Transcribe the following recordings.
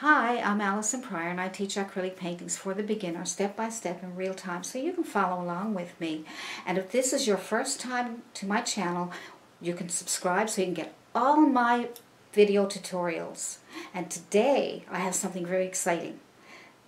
Hi, I'm Allison Pryor and I teach acrylic paintings for the beginner step by step in real time so you can follow along with me. And if this is your first time to my channel, you can subscribe so you can get all my video tutorials. And today I have something very exciting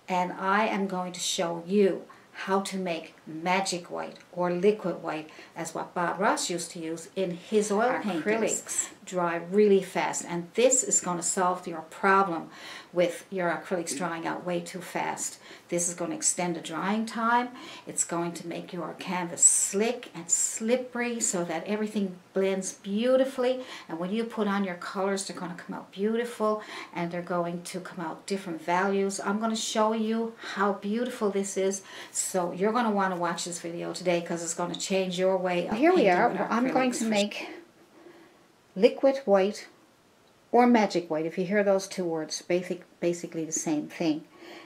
and I am going to show you how to make magic white or liquid white, as what Bob Ross used to use in his oil paintings. Acrylics dry really fast, and this is going to solve your problem with your acrylics drying out way too fast. This is going to extend the drying time. It's going to make your canvas slick and slippery so that everything blends beautifully, and when you put on your colors, they're going to come out beautiful and they're going to come out different values. I'm going to show you how beautiful this is, so you're going to want to watch this video today because it's going to change your way of Here we painting are. with I'm going to acrylics. make liquid white or magic white. If you hear those two words, basically the same thing.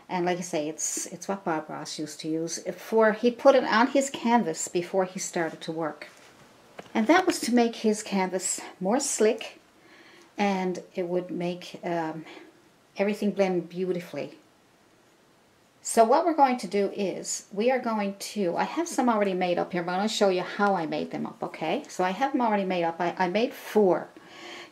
And like I say, it's what Bob Ross used to use. He put it on his canvas before he started to work. And that was to make his canvas more slick, and it would make everything blend beautifully. So what we're going to do is, I have some already made up here, but I'm going to show you how I made them up, okay? So I have them already made up. I made 4.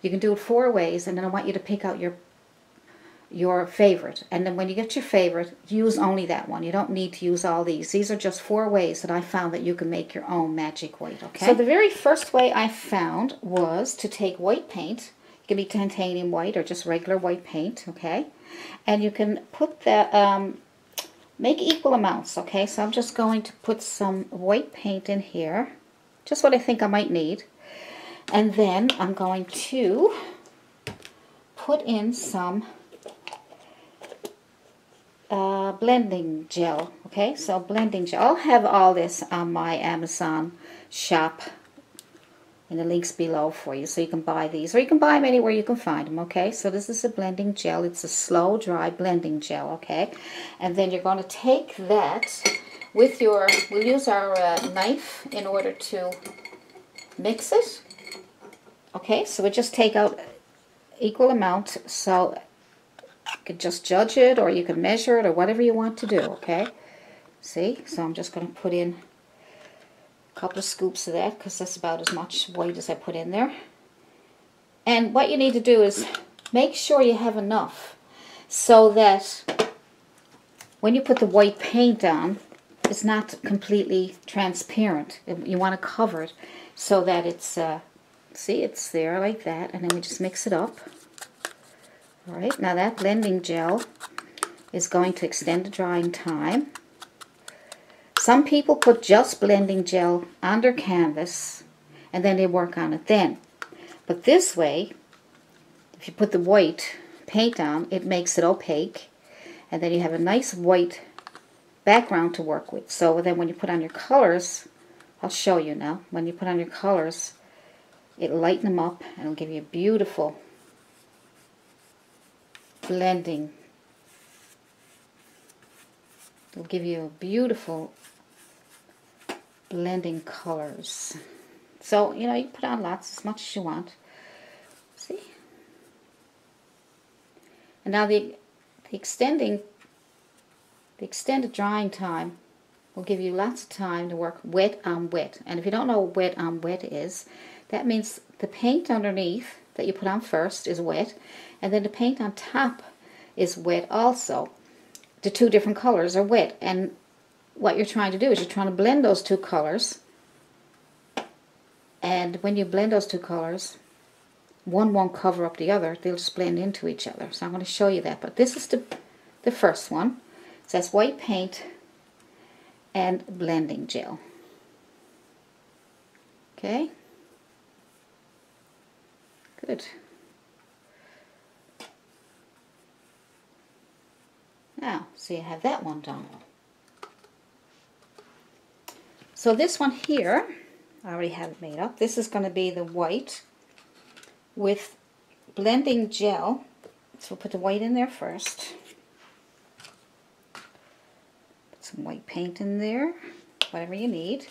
You can do it 4 ways, and then I want you to pick out your favorite. And then when you get your favorite, use only that one. You don't need to use all these. These are just 4 ways that I found that you can make your own magic white, okay? So the very first way I found was to take white paint. It can be titanium white or just regular white paint, okay? And you can put the... make equal amounts, okay? So I'm just going to put some white paint in here, just what I think I might need. And then I'm going to put in some blending gel, okay? So blending gel. I'll have all this on my Amazon shop in the links below for you, so you can buy these, or you can buy them anywhere you can find them, okay? So this is a blending gel. It's a slow dry blending gel, okay? And then you're going to take that with we'll use our knife in order to mix it, okay? So we just take out equal amount, so you can just judge it, or you can measure it, or whatever you want to do, okay? See? So I'm just going to put in couple of scoops of that, because that's about as much white as I put in there. And what you need to do is make sure you have enough so that when you put the white paint on, it's not completely transparent. You want to cover it so that it's see, it's there like that, and then we just mix it up. Alright, now that blending gel is going to extend the drying time. Some people put just blending gel on their canvas and then they work on it then. But this way, if you put the white paint on, it makes it opaque, and then you have a nice white background to work with. So then when you put on your colors, I'll show you now, when you put on your colors, it'll lighten them up and it'll give you a beautiful blending. It'll give you a beautiful blending colors. So, you know, you put on lots, as much as you want. See? And now the extended drying time will give you lots of time to work wet on wet. And if you don't know what wet on wet is, that means the paint underneath that you put on first is wet, and then the paint on top is wet also. The 2 different colors are wet, and what you're trying to do is you're trying to blend those 2 colors, and when you blend those 2 colors, one won't cover up the other, they'll just blend into each other. So I'm going to show you that, but this is the first one. It says white paint and blending gel. Okay, good. Now, so you have that one done. So this one here, I already have it made up. This is going to be the white with blending gel. So we'll put the white in there first. Put some white paint in there, whatever you need.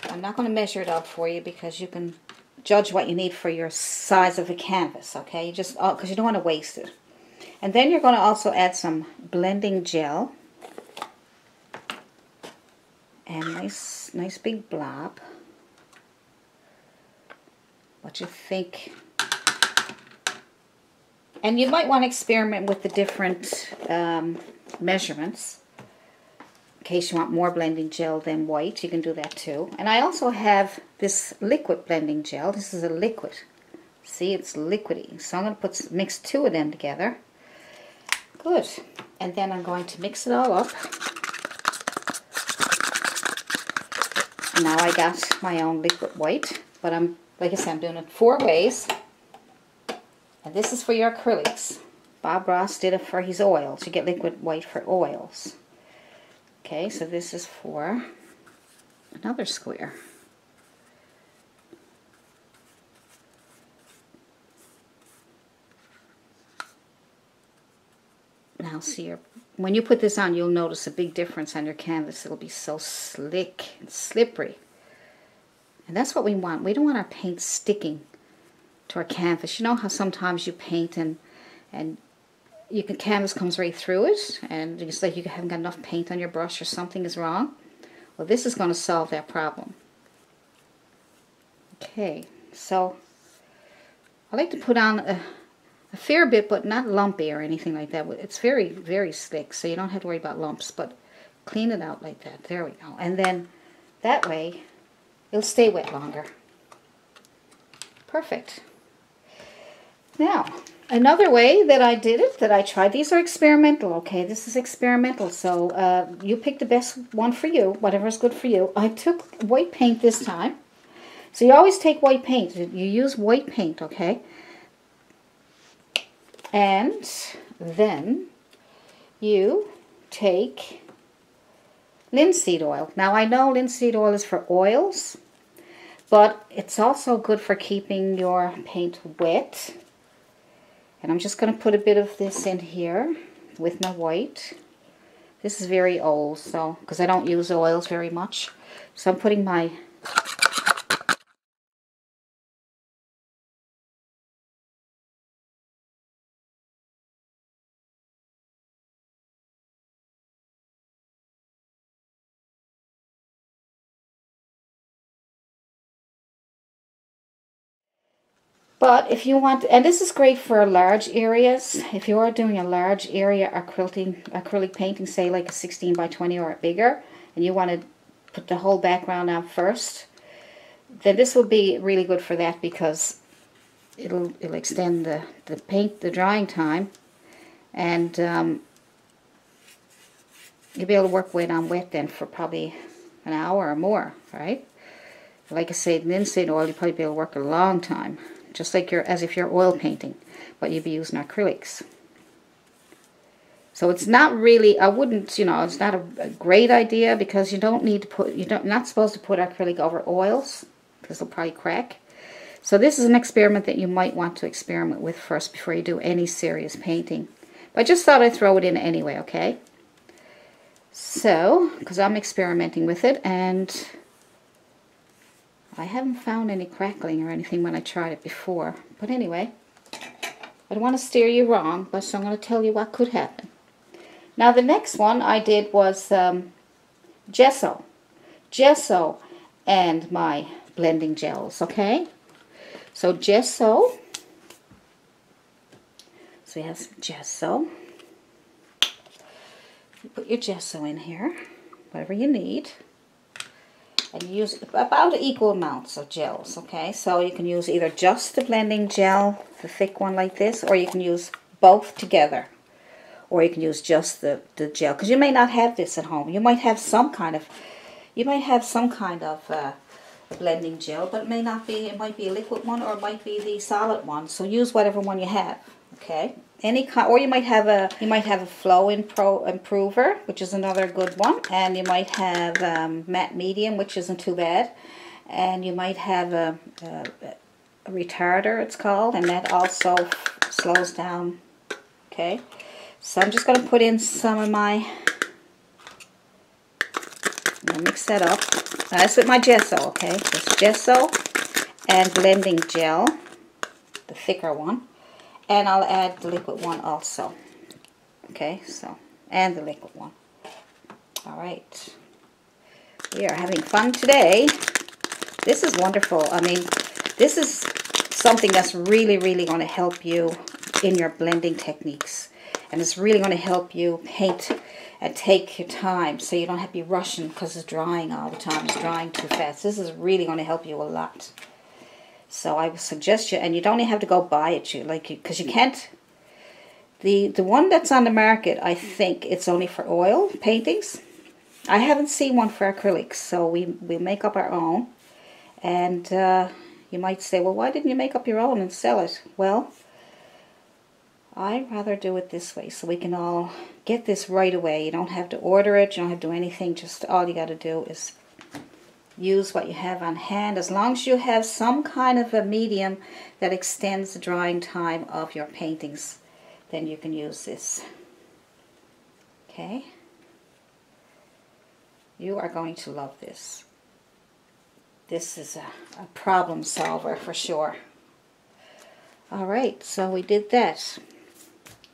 I'm not going to measure it up for you because you can judge what you need for your size of a canvas, okay? You just, because you don't want to waste it. And then you're going to also add some blending gel. And nice big blob. What you think. And you might want to experiment with the different measurements. In case you want more blending gel than white, you can do that too. And I also have this liquid blending gel. This is a liquid. See, it's liquidy. So I'm going to mix 2 of them together. Good. And then I'm going to mix it all up. Now I got my own liquid white, but like I said, I'm doing it 4 ways. And this is for your acrylics. Bob Ross did it for his oils. You get liquid white for oils. Okay, so this is for another square. Now see, when you put this on, you'll notice a big difference on your canvas. It'll be so slick and slippery. And that's what we want. We don't want our paint sticking to our canvas. You know how sometimes you paint and canvas comes right through it, and it's like you haven't got enough paint on your brush or something is wrong? Well, this is going to solve that problem. Okay, so I like to put on a fair bit, but not lumpy or anything like that. It's very, very slick, so you don't have to worry about lumps, but clean it out like that. There we go. And then that way, it'll stay wet longer. Perfect. Now, another way that I did it, that I tried, these are experimental, okay? This is experimental, so you pick the best one for you, whatever is good for you. I took white paint this time. So you always take white paint. You use white paint, okay? And then you take linseed oil. Now I know linseed oil is for oils, but it's also good for keeping your paint wet. And I'm just going to put a bit of this in here with my white. This is very old, so because I don't use oils very much. So I'm putting my But if you want, and this is great for large areas, if you are doing a large area acrylic painting, say like a 16 by 20 or bigger, and you want to put the whole background on first, then this will be really good for that, because it'll extend the drying time, and you'll be able to work wet on wet then for probably an hour or more, right? Like I say, linseed oil, you'll probably be able to work a long time. Just like as if you're oil painting, but you'd be using acrylics. So it's not really, I wouldn't, it's not a great idea, because you don't need to put, you're not supposed to put acrylic over oils, because they'll probably crack. So this is an experiment that you might want to experiment with first before you do any serious painting. But I just thought I'd throw it in anyway, okay? So, because I'm experimenting with it, and I haven't found any crackling or anything when I tried it before. But anyway, I don't want to steer you wrong, but so I'm going to tell you what could happen. Now the next one I did was gesso. Gesso and my blending gels, okay? So gesso. So you have some gesso. You put your gesso in here, whatever you need. And you use about equal amounts of gels, okay? So you can use either just the blending gel, the thick one like this, or you can use both together. Or you can use just the gel, because you may not have this at home. You might have some kind of, blending gel, but it may not be, it might be a liquid one, or it might be the solid one. So use whatever one you have, okay? Any kind, or you might have a flow improver, which is another good one, and you might have matte medium, which isn't too bad, and you might have a retarder, it's called, and that also slows down. Okay, so I'm just going to put in some of my, I'm going to mix that up. Now that's with my gesso, okay? Just gesso and blending gel, the thicker one. And I'll add the liquid one also. Okay, so, and the liquid one. All right. We are having fun today. This is wonderful. I mean, this is something that's really, really going to help you in your blending techniques. And it's really going to help you paint and take your time so you don't have to be rushing because it's drying all the time. It's drying too fast. This is really going to help you a lot. So I would suggest you, and you don't even have to go buy it, because you can't. The one that's on the market, I think it's only for oil paintings. I haven't seen one for acrylics, so we make up our own. And you might say, well, why didn't you make up your own and sell it? Well, I'd rather do it this way so we can all get this right away. You don't have to order it. You don't have to do anything. Just all you got to do is use what you have on hand. As long as you have some kind of a medium that extends the drying time of your paintings, then you can use this. Okay? You are going to love this. This is a problem solver for sure. Alright, so we did that.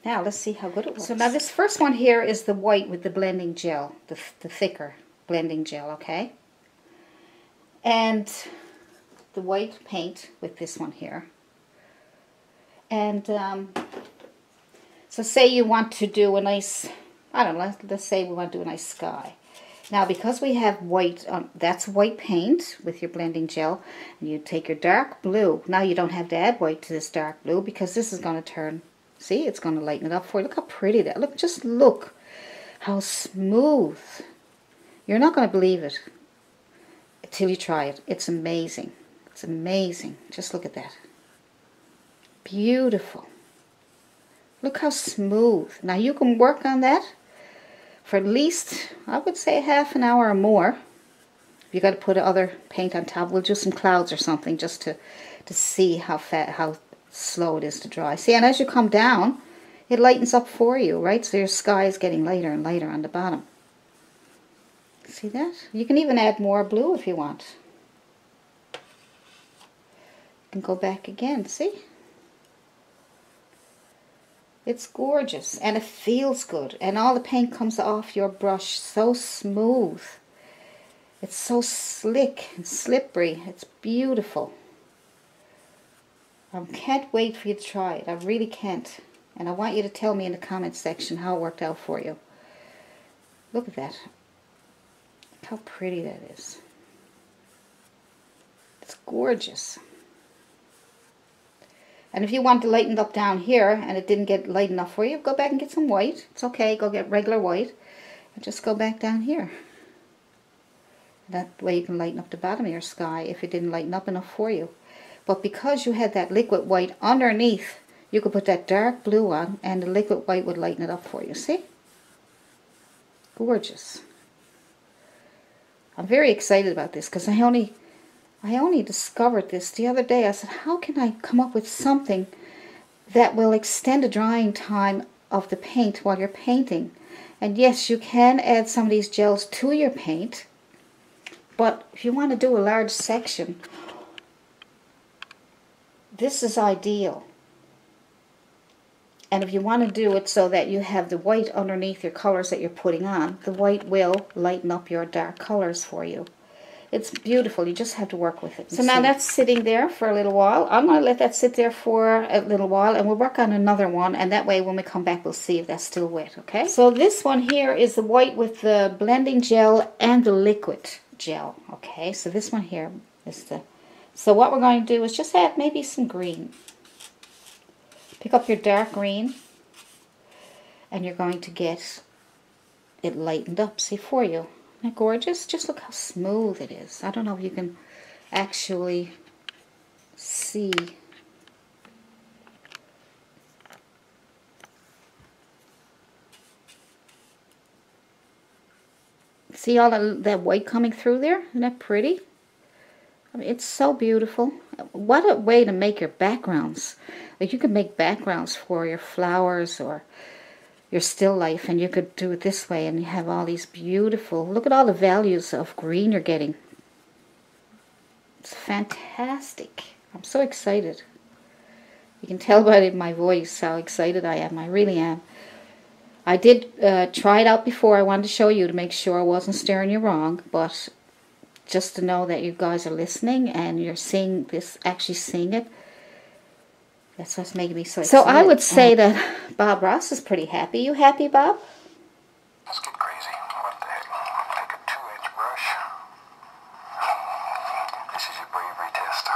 Now let's see how good it looks. So now this first one here is the white with the blending gel, the thicker blending gel, okay? And the white paint with this one here. And so say you want to do a nice, I don't know, let's say we want to do a nice sky. Now because we have white, that's white paint with your blending gel, and you take your dark blue. Now you don't have to add white to this dark blue because this is going to turn, see, it's going to lighten it up for you. Look how pretty that, look, just look how smooth. You're not going to believe it till you try it. It's amazing. It's amazing. Just look at that. Beautiful. Look how smooth. Now you can work on that for at least, I would say, half an hour or more. You got to put other paint on top. We'll do some clouds or something just to see how slow it is to dry. See, and as you come down, it lightens up for you, right? So your sky is getting lighter and lighter on the bottom. See that? You can even add more blue if you want. You can go back again, see? It's gorgeous, and it feels good, and all the paint comes off your brush so smooth. It's so slick and slippery. It's beautiful. I can't wait for you to try it. I really can't. And I want you to tell me in the comments section how it worked out for you. Look at that. Look how pretty that is. It's gorgeous. And if you want to lighten up down here and it didn't get light enough for you, go back and get some white. It's okay, go get regular white and just go back down here. That way you can lighten up the bottom of your sky if it didn't lighten up enough for you. But because you had that liquid white underneath, you could put that dark blue on and the liquid white would lighten it up for you. See? Gorgeous. I'm very excited about this because I only discovered this the other day. I said, how can I come up with something that will extend the drying time of the paint while you're painting? And yes, you can add some of these gels to your paint, but if you want to do a large section, this is ideal. And if you want to do it so that you have the white underneath your colors that you're putting on, the white will lighten up your dark colors for you. It's beautiful. You just have to work with it. So now that's sitting there for a little while. I'm going to let that sit there for a little while, and we'll work on another one, and that way when we come back we'll see if that's still wet, okay? So this one here is the white with the blending gel and the liquid gel, okay? So this one here is the... So what we're going to do is just add maybe some green. Pick up your dark green, and you're going to get it lightened up, see, for you. Isn't that gorgeous? Just look how smooth it is. I don't know if you can actually see. See all that white coming through there? Isn't that pretty? I mean, it's so beautiful. What a way to make your backgrounds. Like you could make backgrounds for your flowers or your still life, and you could do it this way and you have all these beautiful, look at all the values of green you're getting. It's fantastic. I'm so excited. You can tell by my voice how excited I am. I really am. I did try it out before. I wanted to show you to make sure I wasn't steering you wrong, but just to know that you guys are listening and you're seeing this, actually seeing it. That's what's making me so excited. So I would say that Bob Ross is pretty happy. You happy, Bob? Let's get crazy. What the heck? Take a 2-inch brush. This is your bravery test.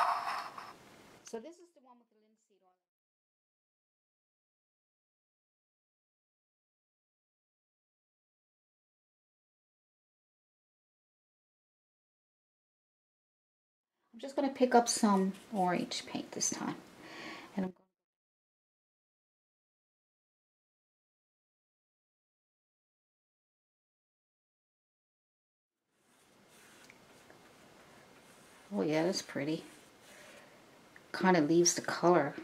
So this is the one with the linseed oil. I'm just going to pick up some orange paint this time. And I'm oh yeah, that's pretty. Kind of leaves the color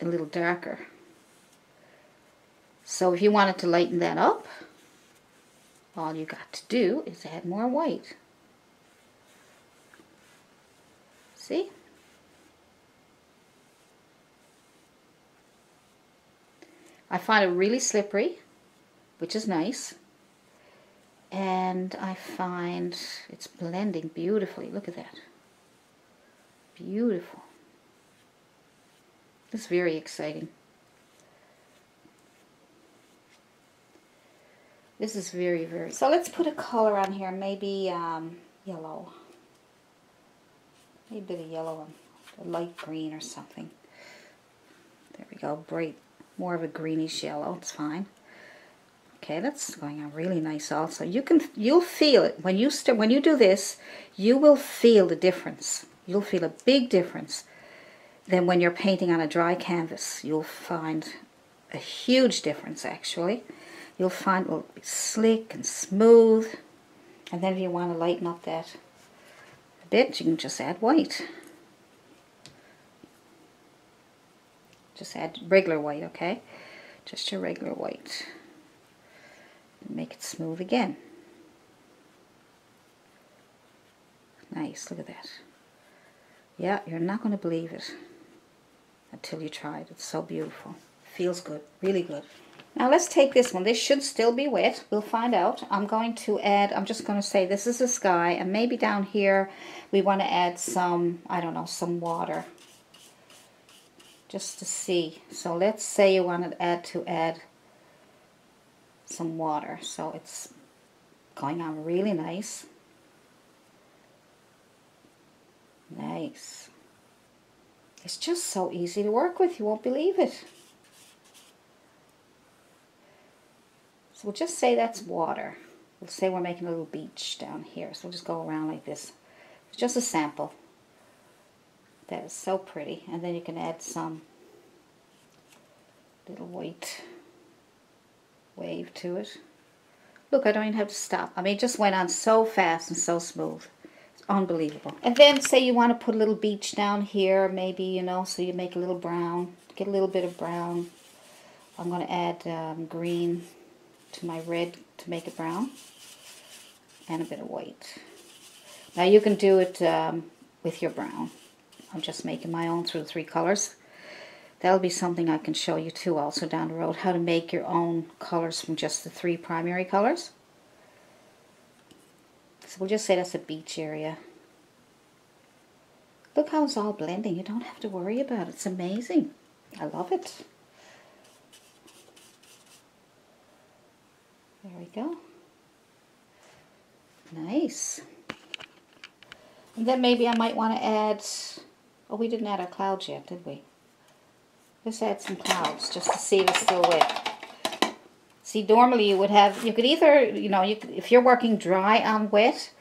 a little darker. So if you wanted to lighten that up, all you got to do is add more white. See? I find it really slippery, which is nice. And I find it's blending beautifully. Look at that. Beautiful. It's very exciting. This is very, very... So let's put a color on here, maybe yellow. Maybe a bit of yellow and a light green or something. There we go, bright, more of a greenish yellow, it's fine. Okay, that's going on really nice also. You'll feel it when you do this, you will feel the difference. You'll feel a big difference than when you're painting on a dry canvas. You'll find a huge difference actually. You'll find it will be slick and smooth. And then if you want to lighten up that a bit, you can just add white. Just add regular white, okay? Just your regular white. And make it smooth again. Nice, look at that. Yeah, you're not going to believe it until you try it. It's so beautiful. Feels good, really good. Now let's take this one. This should still be wet. We'll find out. I'm just going to say this is the sky, and maybe down here we want to add some, I don't know, some water. Just to see. So let's say you want to add some water. So it's going on really nice. Nice. It's just so easy to work with. You won't believe it. So we'll just say that's water. We'll say we're making a little beach down here. So we'll just go around like this. It's just a sample. That is so pretty. And then you can add some little white wave to it. Look, I don't even have to stop. I mean, it just went on so fast and so smooth. It's unbelievable. And then say you want to put a little beach down here, maybe, you know, so you make a little brown. Get a little bit of brown. I'm going to add green to my red to make it brown. And a bit of white. Now you can do it with your brown. I'm just making my own through 3 colors. That'll be something I can show you too also down the road, how to make your own colors from just the 3 primary colors. So we'll just say that's a beach area. Look how it's all blending. You don't have to worry about it. It's amazing. I love it. There we go. Nice. And then maybe I might want to add, oh, we didn't add our clouds yet, did we? Let's add some clouds just to see if it's still wet. See, normally you could either, you know, if you're working dry on wet,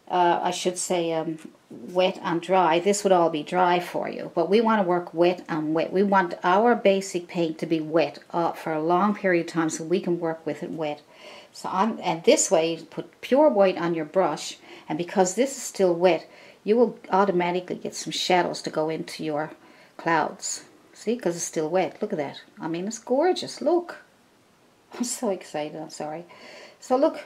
I should say wet on dry, this would all be dry for you. But we want to work wet on wet. We want our basic paint to be wet for a long period of time so we can work with it wet. So and this way, you put pure white on your brush, and because this is still wet, you will automatically get some shadows to go into your clouds. See, because it's still wet. Look at that. I mean, it's gorgeous. Look. I'm so excited. I'm sorry. So look.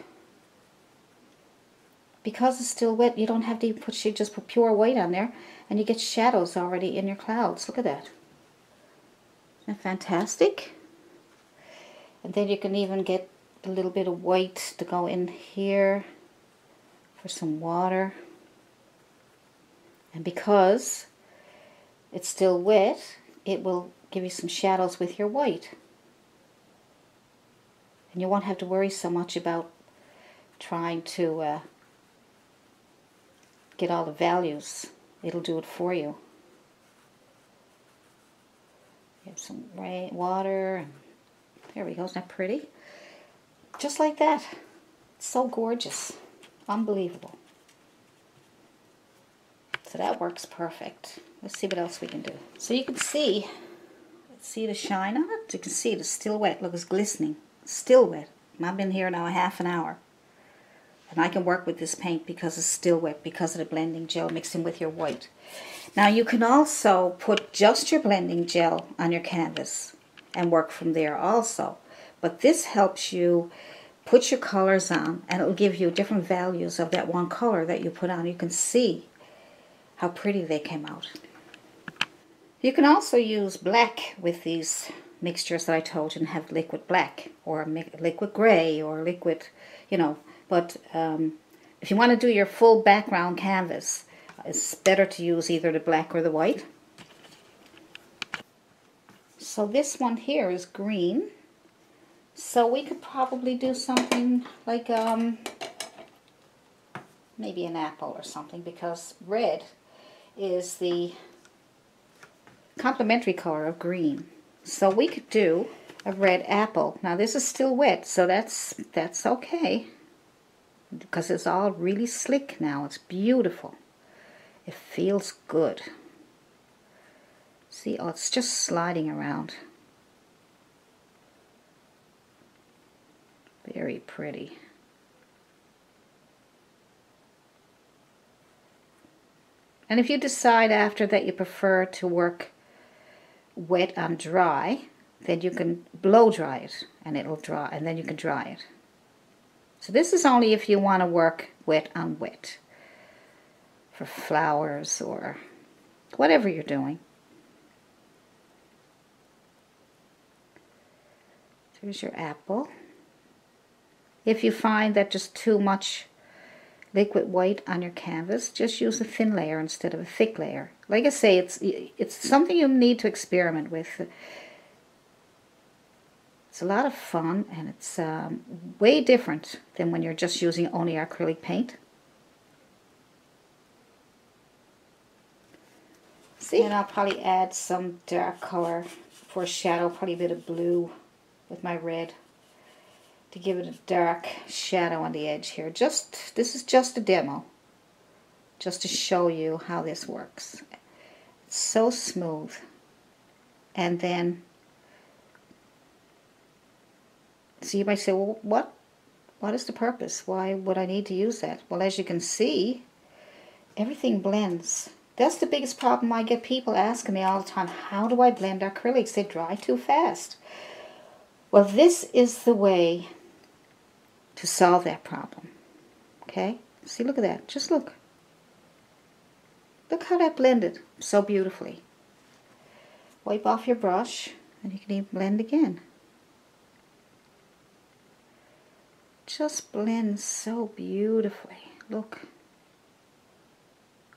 Because it's still wet, you don't have to put, you just put pure white on there, and you get shadows already in your clouds. Look at that. Isn't that fantastic? And then you can even get a little bit of white to go in here for some water. And because it's still wet, it will give you some shadows with your white. And you won't have to worry so much about trying to get all the values. It'll do it for you. You have some rain, water. There we go. Isn't that pretty? Just like that. It's so gorgeous. Unbelievable. So that works perfect. Let's see what else we can do. So you can see, see the shine on it? You can see it's still wet. Look, it's glistening. It's still wet. I've been here now a half an hour. And I can work with this paint because it's still wet because of the blending gel mixing with your white. Now you can also put just your blending gel on your canvas and work from there also. But this helps you put your colors on, and it will give you different values of that one color that you put on. You can see how pretty they came out. You can also use black with these mixtures that I told you and have liquid black or liquid gray or liquid, you know. But if you want to do your full background canvas, it's better to use either the black or the white. So this one here is green. So we could probably do something like maybe an apple or something, because red is the complementary color of green. So we could do a red apple. Now this is still wet, so that's okay, because it's all really slick now. It's beautiful. It feels good. See, oh, it's just sliding around. Very pretty. And if you decide after that you prefer to work wet on dry, then you can blow dry it and it'll dry, and then you can dry it. So this is only if you want to work wet on wet for flowers or whatever you're doing. There's your apple. If you find that just too much liquid white on your canvas, just use a thin layer instead of a thick layer. Like I say, it's something you need to experiment with. It's a lot of fun, and it's way different than when you're just using only acrylic paint. See? And I'll probably add some dark color for shadow, probably a bit of blue with my red, to give it a dark shadow on the edge here. This is just a demo, just to show you how this works. It's so smooth. And then, so you might say, well, what is the purpose? Why would I need to use that? Well, as you can see, everything blends. That's the biggest problem. I get people asking me all the time, how do I blend acrylics? They dry too fast. Well, this is the way to solve that problem. Okay? See, look at that. Just look. Look how that blended so beautifully. Wipe off your brush, and you can even blend again. Just blends so beautifully. Look.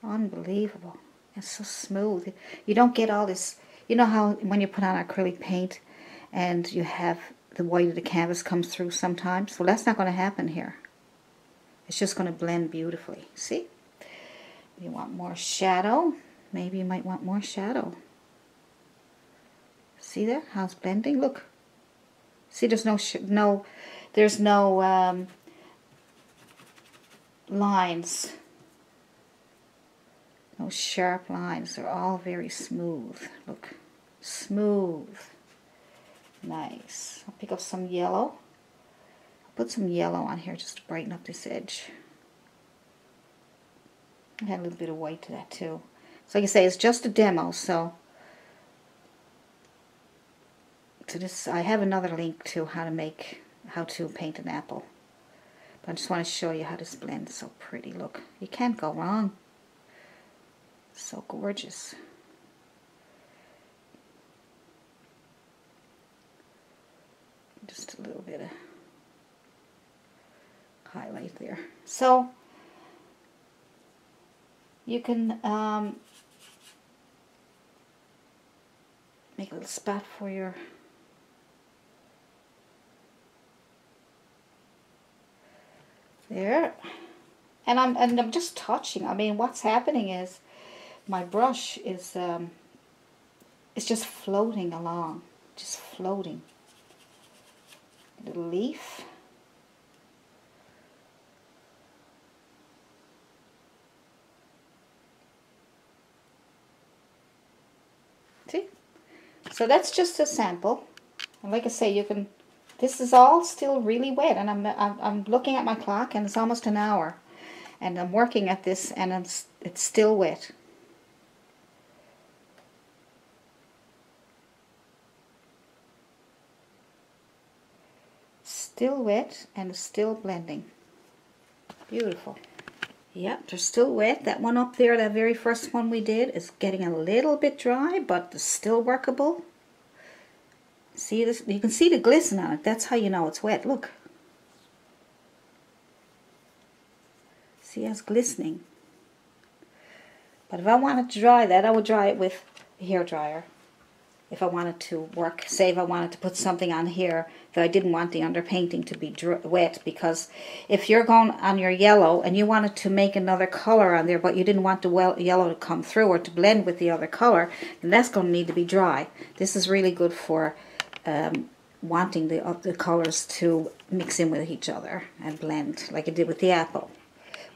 Unbelievable. It's so smooth. You don't get all this. You know how when you put on acrylic paint and you have the white of the canvas comes through sometimes? Well, that's not going to happen here. It's just going to blend beautifully. See? You want more shadow? Maybe you might want more shadow. See that? How it's blending? Look. See, there's no lines. No sharp lines. They're all very smooth. Look. Smooth. Nice. I'll pick up some yellow. I'll put some yellow on here just to brighten up this edge. I had a little bit of white to that too. So like I say, it's just a demo, so to this I have another link to how to paint an apple. But I just want to show you how this blends so pretty. Look, you can't go wrong. So gorgeous. Just a little bit of highlight there. So you can make a little spot for your there. And I'm just touching. I mean, what's happening is my brush is it's just floating along, just floating. A little leaf. See? So that's just a sample. And like I say, you can. This is all still really wet, and I'm looking at my clock, and it's almost an hour, and I'm working at this, and it's still wet. Still wet, and it's still blending. Beautiful. Yep, they're still wet. That one up there, that very first one we did, is getting a little bit dry, but it's still workable. See this? You can see the glisten on it. That's how you know it's wet. Look. See how it's glistening. But if I wanted to dry that, I would dry it with a hair dryer. If I wanted to work, say if I wanted to put something on here that I didn't want the underpainting to be wet, because if you're going on your yellow and you wanted to make another color on there, but you didn't want the yellow to come through or to blend with the other color, then that's going to need to be dry. This is really good for wanting the colors to mix in with each other and blend like it did with the apple.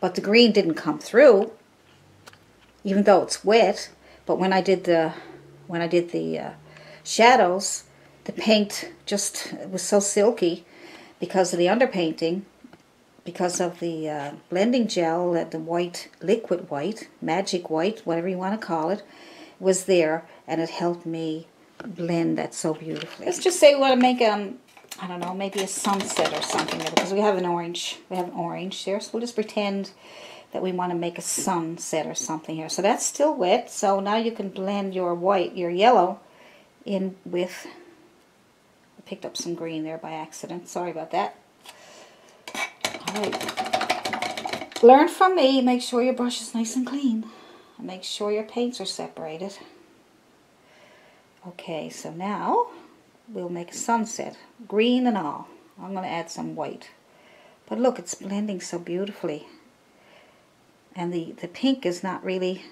But the green didn't come through, even though it's wet. But when I did the shadows, the paint just was so silky because of the underpainting, because of the blending gel, that the white, liquid white, magic white, whatever you want to call it, was there, and it helped me blend that so beautifully. Let's just say we want to make I don't know, maybe a sunset or something there, because we have an orange. We have an orange here, so we'll just pretend that we want to make a sunset or something here. So that's still wet. So now you can blend your white, your yellow, in with. I picked up some green there by accident. Sorry about that. All right. Learn from me. Make sure your brush is nice and clean. And make sure your paints are separated. Okay, so now we'll make a sunset, green and all. I'm going to add some white. But look, it's blending so beautifully. And the pink is not really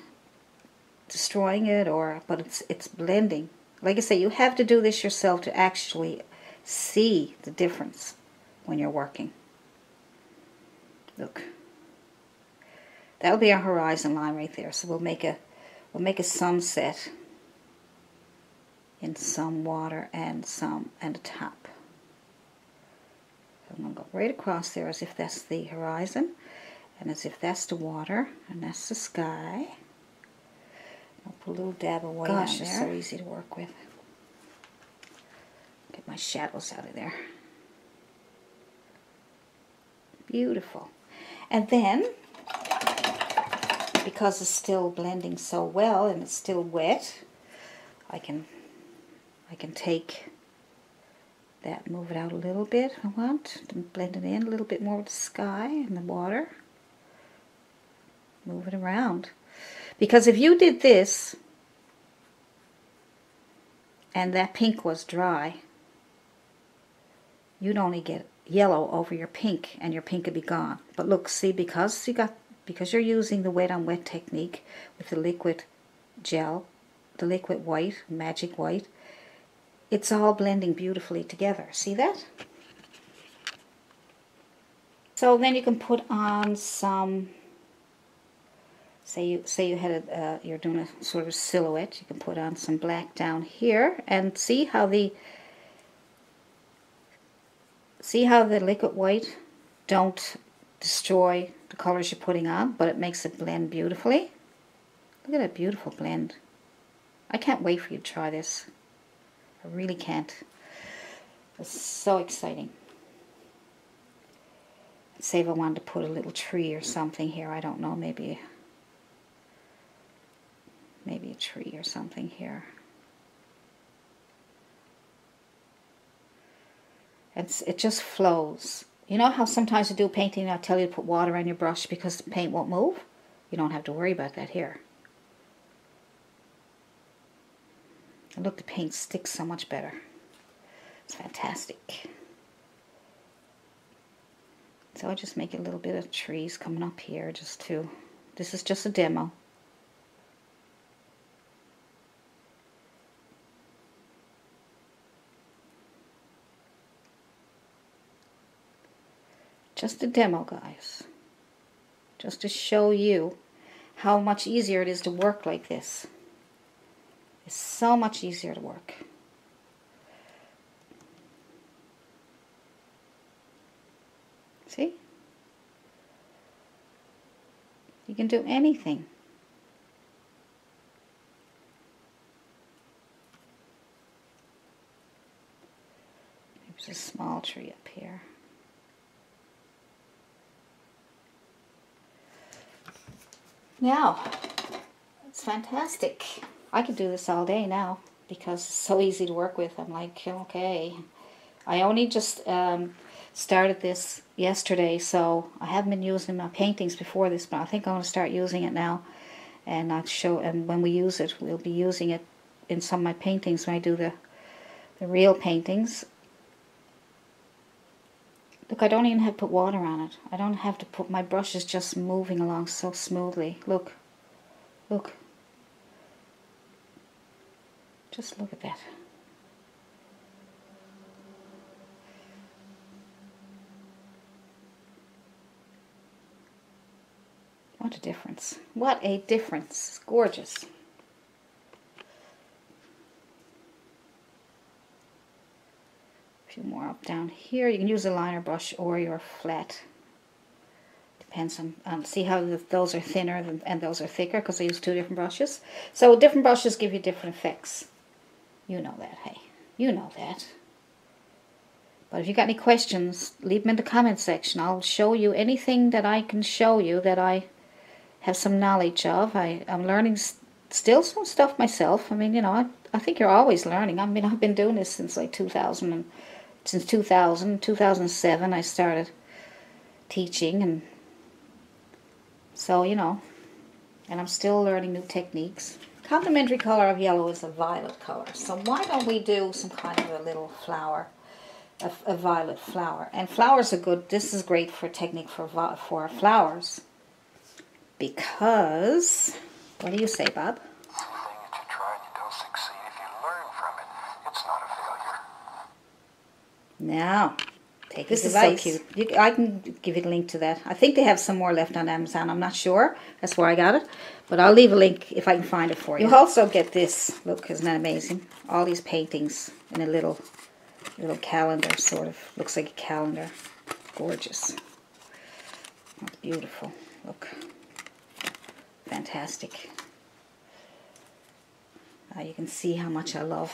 destroying it, but it's blending. Like I say, you have to do this yourself to actually see the difference when you're working. Look. That'll be our horizon line right there. So we'll make a sunset in some water and a top. So I'm going to go right across there as if that's the horizon, and as if that's the water, and that's the sky. I'll put a little dab of white on there. Gosh, it's so easy to work with. Get my shadows out of there. Beautiful. And then, because it's still blending so well and it's still wet, I can take that, move it out a little bit if I want, and blend it in a little bit more with the sky and the water. Move it around. Because if you did this and that pink was dry, you'd only get yellow over your pink and your pink would be gone. But look, see, because you're using the wet on wet technique with the liquid gel, the liquid white, magic white, it's all blending beautifully together. See that? So then you can put on some, say you had you're doing a sort of silhouette, you can put on some black down here, and see how the liquid white don't destroy the colors you're putting on, but it makes it blend beautifully. Look at that beautiful blend. I can't wait for you to try this. I really can't. It's so exciting. Say if I wanted to put a little tree or something here, I don't know, maybe a tree or something here. It just flows. You know how sometimes you do painting, I tell you to put water on your brush because the paint won't move? You don't have to worry about that here. And look, the paint sticks so much better. It's fantastic. So I just make a little bit of trees coming up here just to, this is just a demo. Just a demo, guys. Just to show you how much easier it is to work like this. It's so much easier to work. See? You can do anything. There's a small tree up here. Now, it's fantastic. I could do this all day now because it's so easy to work with. I'm like, okay. I only just started this yesterday, so I haven't been using my paintings before this, but I think I'm going to start using it now. And I'll show, and when we use it, we'll be using it in some of my paintings when I do the real paintings. Look, I don't even have to put water on it. I don't have to put, my brush is just moving along so smoothly. Look, look. Just look at that. What a difference. What a difference. It's gorgeous. A few more up down here. You can use a liner brush or your flat. Depends on see how those are thinner and those are thicker because I use two different brushes. So different brushes give you different effects. You know that, hey. You know that. But if you got any questions, leave them in the comment section. I'll show you anything that I can show you that I have some knowledge of. I'm learning still some stuff myself. I mean, you know, I think you're always learning. I mean, I've been doing this since like 2000. Since 2007 I started teaching, and so, you know, and I'm still learning new techniques. Complementary color of yellow is a violet color. So why don't we do some kind of a little flower, a violet flower. And flowers are good. This is great for technique for flowers. Because, what do you say, Bob? Anything that you try and you don't succeed, if you learn from it, it's not a failure. Now, take this advice. This is so cute. I can give you a link to that. I think they have some more left on Amazon. I'm not sure. That's where I got it. But I'll leave a link if I can find it for you. You'll also get this. Look, isn't that amazing? All these paintings in a little calendar, sort of. Looks like a calendar. Gorgeous. That's beautiful. Look. Fantastic. Now you can see how much I love.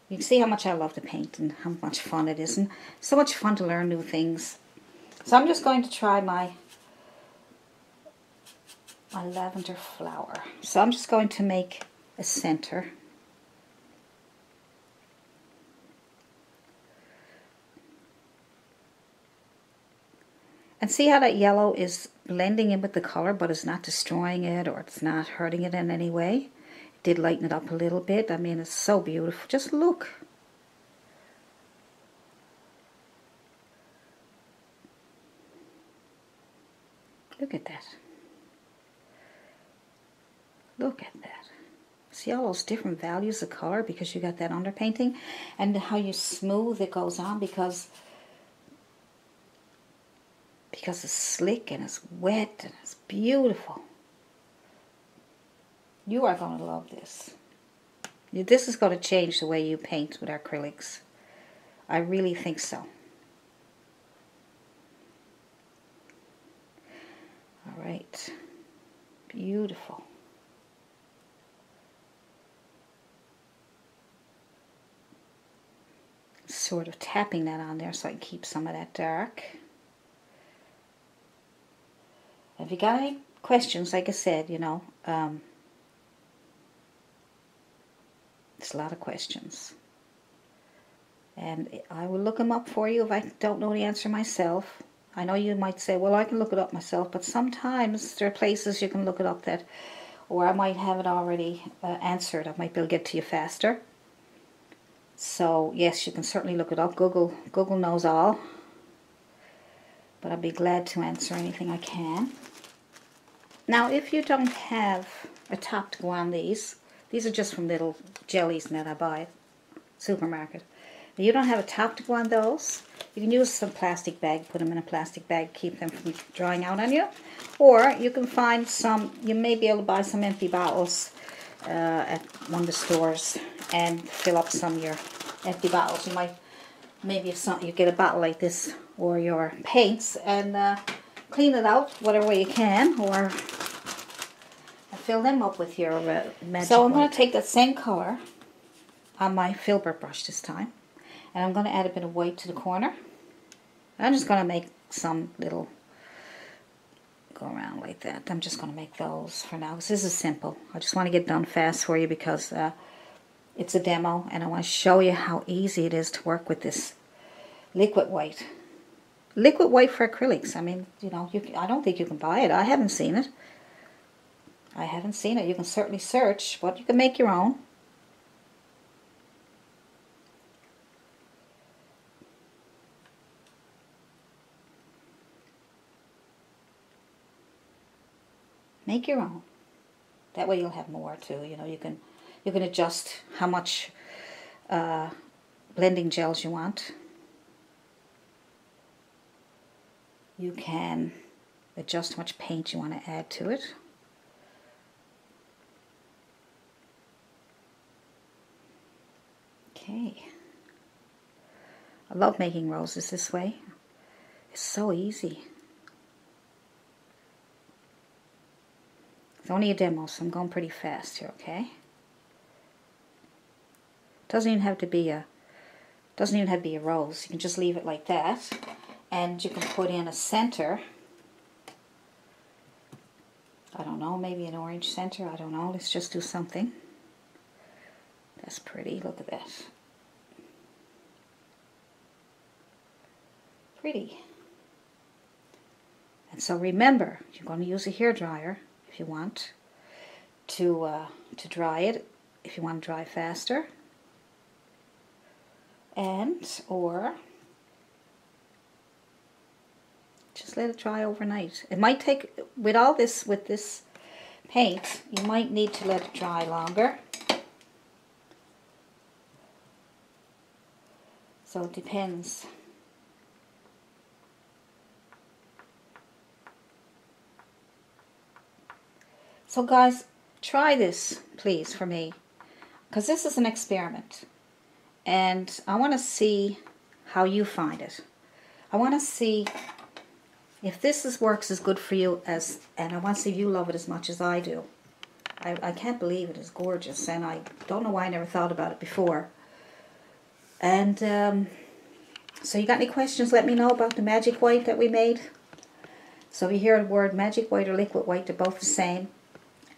You can see how much I love to paint and how much fun it is, and so much fun to learn new things. So I'm just going to try my lavender flower. So I'm just going to make a center. And see how that yellow is blending in with the color, but it's not destroying it or it's not hurting it in any way. It did lighten it up a little bit. I mean, it's so beautiful. Just look. Look at that. Look at that. See all those different values of color because you got that underpainting, and how you smooth it goes on because it's slick and it's wet and it's beautiful. You are going to love this. This is going to change the way you paint with acrylics. I really think so. All right. Beautiful. Sort of tapping that on there so I can keep some of that dark. If you got any questions, like I said, you know, it's a lot of questions. And I will look them up for you if I don't know the answer myself. I know you might say, well, I can look it up myself, but sometimes there are places you can look it up that, or I might have it already answered. I might be able to get to you faster. So yes, you can certainly look it up. Google knows all. But I'll be glad to answer anything I can. Now, if you don't have a top to go on these are just from little jellies that I buy at the supermarket. If you don't have a top to go on those, you can use some plastic bag, put them in a plastic bag, keep them from drying out on you. Or you can find some, you may be able to buy some empty bottles at one of the stores and fill up some of your empty bottles. You might, maybe if you get a bottle like this or your paints and clean it out whatever way you can, or fill them up with your magic. So I'm going to take that same color on my filbert brush this time, and I'm going to add a bit of white to the corner. I'm just going to make some little go around like that. I'm just going to make those for now because this is simple. I just want to get done fast for you because it's a demo, and I want to show you how easy it is to work with this liquid white. Liquid white for acrylics. I mean, you know, I don't think you can buy it. I haven't seen it. You can certainly search, but you can make your own. Make your own. That way you'll have more too. You know, you can adjust how much blending gels you want. You can adjust how much paint you want to add to it. Okay. I love making roses this way. It's so easy. It's only a demo, so I'm going pretty fast here, okay? Doesn't even have to be a rose. You can just leave it like that. And you can put in a center. I don't know, maybe an orange center. I don't know. Let's just do something. That's pretty. Look at that. Pretty. And so remember, you're going to use a hairdryer if you want to dry it, if you want to dry faster. Or just let it dry overnight. It might take, with this paint, you might need to let it dry longer. So it depends. So guys, try this, please, for me. Because this is an experiment. And I want to see how you find it. I want to see if this works as good for you and I want to see if you love it as much as I do. I can't believe it is gorgeous, and I don't know why I never thought about it before. And so you got any questions, let me know about the magic white that we made. So if you hear the word magic white or liquid white, they're both the same.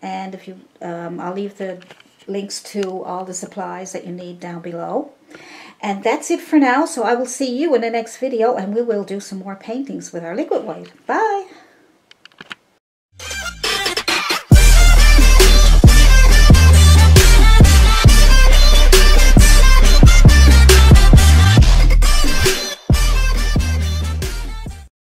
And if you, I'll leave the links to all the supplies that you need down below. And that's it for now, so I will see you in the next video, and we will do some more paintings with our liquid white. Bye!